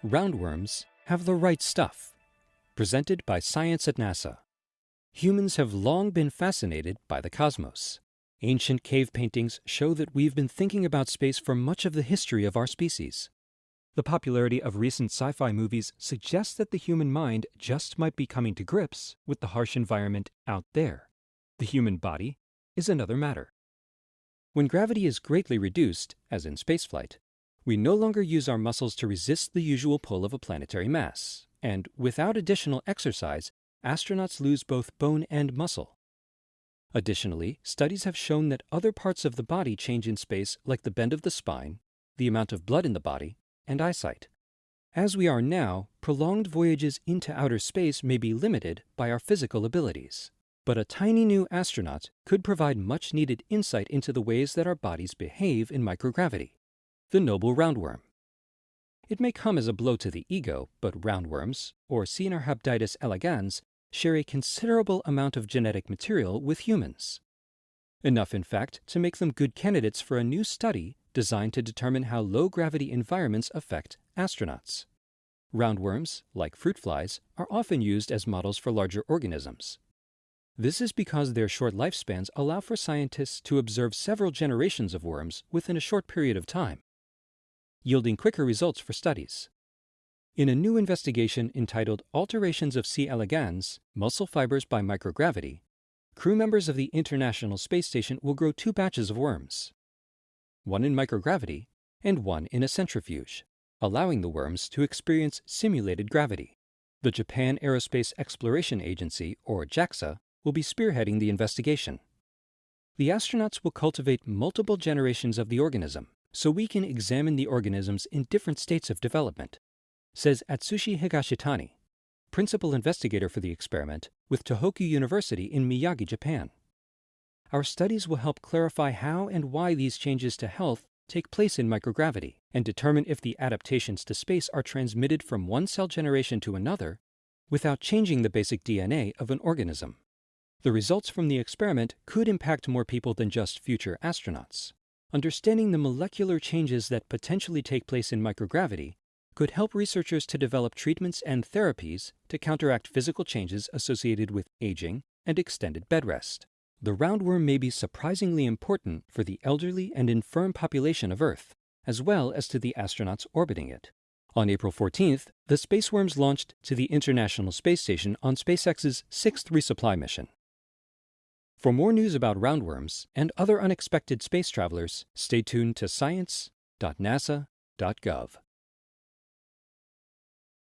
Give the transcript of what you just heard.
Roundworms have the right stuff. Presented by Science at NASA. Humans have long been fascinated by the cosmos. Ancient cave paintings show that we've been thinking about space for much of the history of our species. The popularity of recent sci-fi movies suggests that the human mind just might be coming to grips with the harsh environment out there. The human body is another matter. When gravity is greatly reduced, as in spaceflight, we no longer use our muscles to resist the usual pull of a planetary mass, and without additional exercise, astronauts lose both bone and muscle. Additionally, studies have shown that other parts of the body change in space, like the bend of the spine, the amount of blood in the body, and eyesight. As we are now, prolonged voyages into outer space may be limited by our physical abilities. But a tiny new astronaut could provide much-needed insight into the ways that our bodies behave in microgravity. The noble roundworm. It may come as a blow to the ego, but roundworms, or Caenorhabditis elegans, share a considerable amount of genetic material with humans. Enough, in fact, to make them good candidates for a new study designed to determine how low-gravity environments affect astronauts. Roundworms, like fruit flies, are often used as models for larger organisms. This is because their short lifespans allow for scientists to observe several generations of worms within a short period of time, yielding quicker results for studies. In a new investigation entitled Alterations of C. elegans, Muscle Fibers by Microgravity, crew members of the International Space Station will grow 2 batches of worms, one in microgravity and one in a centrifuge, allowing the worms to experience simulated gravity. The Japan Aerospace Exploration Agency, or JAXA, will be spearheading the investigation. The astronauts will cultivate multiple generations of the organism, so we can examine the organisms in different states of development, says Atsushi Higashitani, principal investigator for the experiment with Tohoku University in Miyagi, Japan. Our studies will help clarify how and why these changes to health take place in microgravity and determine if the adaptations to space are transmitted from one cell generation to another without changing the basic DNA of an organism. The results from the experiment could impact more people than just future astronauts. Understanding the molecular changes that potentially take place in microgravity could help researchers to develop treatments and therapies to counteract physical changes associated with aging and extended bed rest. The roundworm may be surprisingly important for the elderly and infirm population of Earth, as well as to the astronauts orbiting it. On April 14th, the spaceworms launched to the International Space Station on SpaceX's 6th resupply mission. For more news about roundworms and other unexpected space travelers, stay tuned to science.nasa.gov.